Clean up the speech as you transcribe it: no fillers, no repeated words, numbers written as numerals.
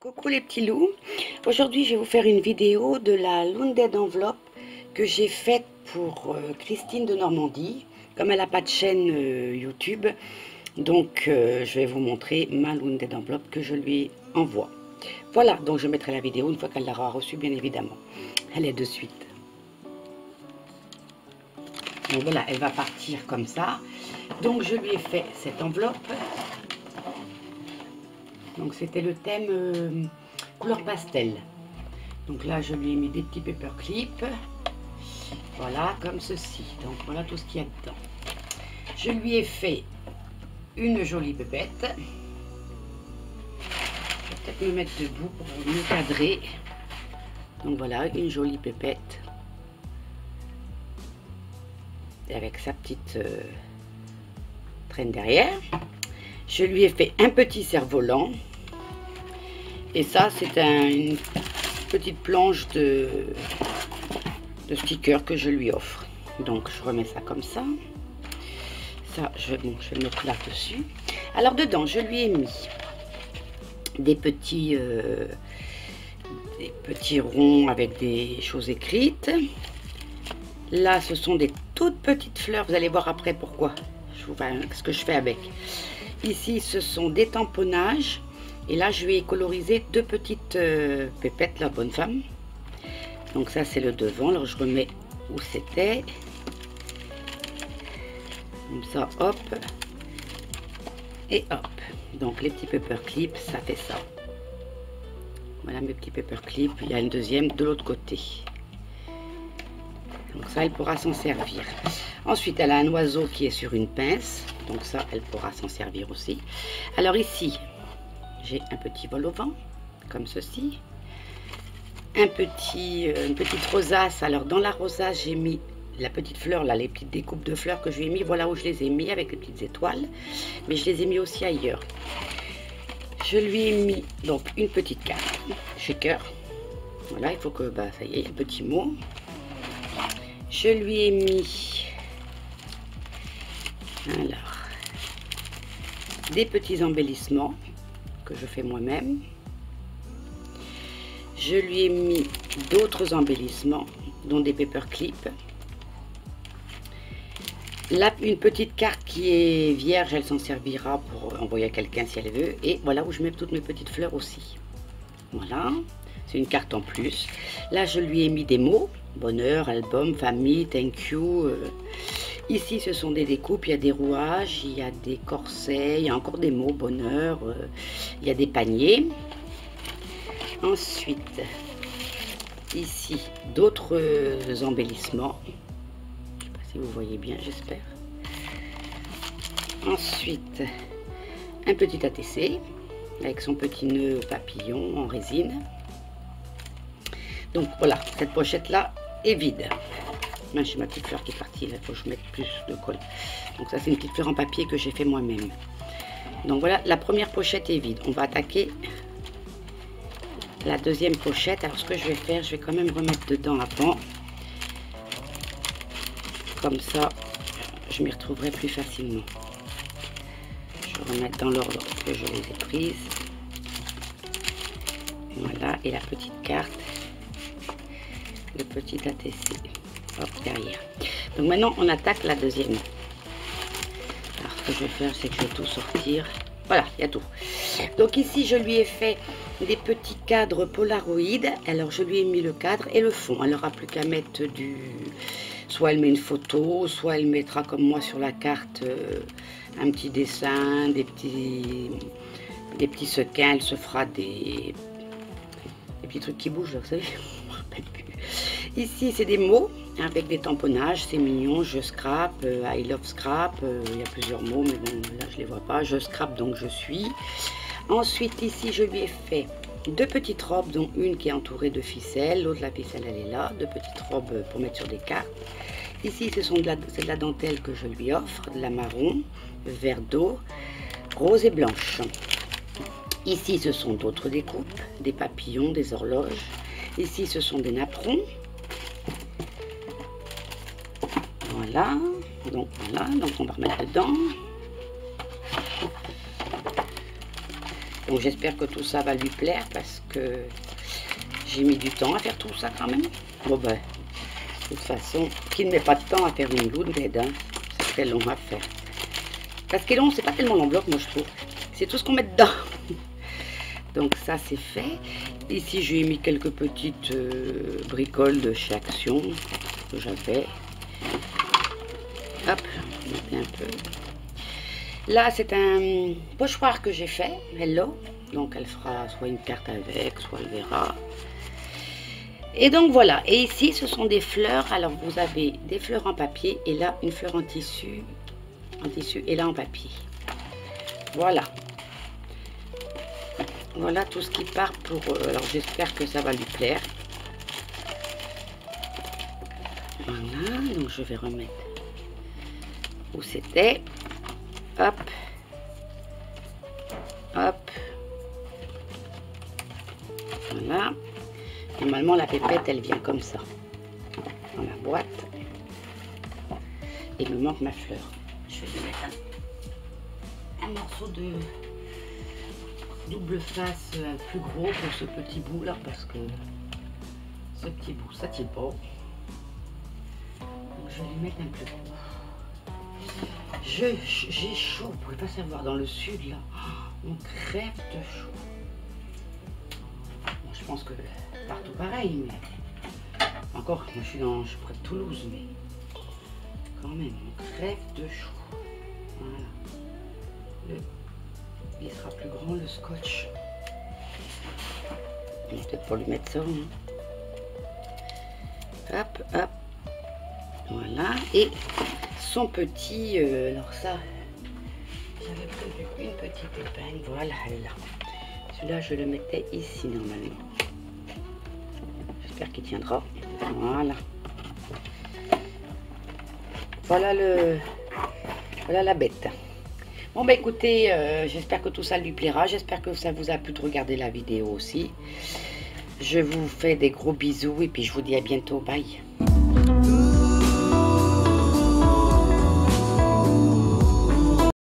Coucou les petits loups, aujourd'hui je vais vous faire une vidéo de la Loonded enveloppe que j'ai faite pour Christine de Normandie. Comme elle n'a pas de chaîne YouTube, donc je vais vous montrer ma Loonded enveloppe que je lui envoie. Voilà, donc je mettrai la vidéo une fois qu'elle l'aura reçue, bien évidemment. Elle est de suite. Donc voilà, elle va partir comme ça. Donc je lui ai fait cette enveloppe. Donc c'était le thème couleur pastel. Donc là je lui ai mis des petits paperclips. Voilà, comme ceci. Donc voilà tout ce qu'il y a dedans. Je lui ai fait une jolie bébête. Je vais peut-être me mettre debout pour mieux cadrer. Donc voilà, une jolie pépette. Avec sa petite traîne derrière. Je lui ai fait un petit cerf-volant. Et ça, c'est une petite planche de stickers que je lui offre. Donc, je remets ça comme ça. Ça, je vais le mettre là-dessus. Alors, dedans, je lui ai mis des petits ronds avec des choses écrites. Là, ce sont des toutes petites fleurs. Vous allez voir après pourquoi. Ce que je fais avec. Ici, ce sont des tamponnages. Et là, je vais coloriser deux petites pépettes, la bonne femme. Donc ça, c'est le devant. Alors, je remets où c'était. Comme ça, hop. Et hop. Donc, les petits paperclips, ça fait ça. Voilà mes petits paperclips. Il y a une deuxième de l'autre côté. Donc ça, elle pourra s'en servir. Ensuite, elle a un oiseau qui est sur une pince. Donc ça, elle pourra s'en servir aussi. Alors ici, j'ai un petit vol au vent, comme ceci. Une petite rosace. Alors dans la rosace, j'ai mis la petite fleur, là, les petites découpes de fleurs que je lui ai mis. Voilà où je les ai mis avec les petites étoiles. Mais je les ai mis aussi ailleurs. Je lui ai mis donc une petite carte, shaker. Voilà, il faut que, ça y est, un petit mot. Je lui ai mis, alors, des petits embellissements que je fais moi-même. Je lui ai mis d'autres embellissements, dont des paperclips. Là, une petite carte qui est vierge, elle s'en servira pour envoyer à quelqu'un si elle veut. Et voilà où je mets toutes mes petites fleurs aussi. Voilà, c'est une carte en plus. Là, je lui ai mis des mots. Bonheur, album, famille, thank you. Ici, ce sont des découpes, il y a des rouages, il y a des corsets, il y a encore des mots, bonheur, il y a des paniers. Ensuite, ici, d'autres embellissements. Je ne sais pas si vous voyez bien, j'espère. Ensuite, un petit ATC avec son petit nœud papillon en résine. Donc voilà, cette pochette-là est vide. J'ai ma petite fleur qui est partie, il faut que je mette plus de colle. Donc ça, c'est une petite fleur en papier que j'ai fait moi-même. Donc voilà, la première pochette est vide. On va attaquer la deuxième pochette. Alors ce que je vais faire, je vais quand même remettre dedans avant. Comme ça, je m'y retrouverai plus facilement. Je vais remettre dans l'ordre que je les ai prises. Voilà, et la petite carte. Le petit ATC. Hop, derrière. Donc maintenant, on attaque la deuxième. Alors, ce que je vais faire, c'est que je vais tout sortir. Voilà, il y a tout. Donc ici, je lui ai fait des petits cadres Polaroid. Alors, je lui ai mis le cadre et le fond. Elle n'aura plus qu'à mettre du... Soit elle met une photo, soit elle mettra comme moi sur la carte un petit dessin, des petits sequins. Elle se fera des petits trucs qui bougent, là, vous savez. Je me rappelle plus. Ici, c'est des mots avec des tamponnages. C'est mignon. Je scrap, I love scrap. Il y a plusieurs mots, mais bon, là, je ne les vois pas. Je scrap, donc je suis. Ensuite, ici, je lui ai fait deux petites robes, dont une qui est entourée de ficelle. L'autre, la ficelle, elle est là. Deux petites robes pour mettre sur des cartes. Ici, c'est de la dentelle que je lui offre. De la marron, vert d'eau, rose et blanche. Ici, ce sont d'autres découpes. Des papillons, des horloges. Ici, ce sont des napperons. Voilà, donc on va remettre dedans. Donc j'espère que tout ça va lui plaire parce que j'ai mis du temps à faire tout ça quand même. Bon ben, de toute façon, qui ne met pas de temps à faire une lourde bed, hein, c'est très long à faire. Parce que long, c'est pas tellement l'enveloppe, moi je trouve. C'est tout ce qu'on met dedans. Donc ça c'est fait. Ici j'ai mis quelques petites bricoles de chez Action que j'avais. Hop, je mets un peu. Là c'est un pochoir que j'ai fait, Hello. Donc elle fera soit une carte avec, soit elle verra. Et donc voilà. Et ici ce sont des fleurs. Alors vous avez des fleurs en papier et là une fleur en tissu et là en papier. Voilà. Voilà tout ce qui part pour... alors j'espère que ça va lui plaire. Voilà, donc je vais remettre où c'était. Hop. Hop. Voilà. Normalement la pépette elle vient comme ça. Dans la boîte. Et il me manque ma fleur. Je vais lui mettre un morceau de double face plus gros pour ce petit bout là parce que ce petit bout ça tient pas. Donc je vais lui mettre un plus gros. J'ai chaud, vous pouvez pas savoir dans le sud là. On crève de chaud. Bon, je pense que partout pareil, mais encore, moi je suis près de Toulouse, mais quand même, on crève de chaud. Voilà. Il sera plus grand le scotch. Je vais peut-être pas lui mettre ça. Hein. Hop, hop. Voilà. Et son petit... alors ça, j'avais prévu une petite épingle. Voilà, elle est là. Celui-là, je le mettais ici normalement. J'espère qu'il tiendra. Voilà. Voilà la bête. Bon bah écoutez, j'espère que tout ça lui plaira. J'espère que ça vous a plu de regarder la vidéo aussi. Je vous fais des gros bisous et puis je vous dis à bientôt. Bye.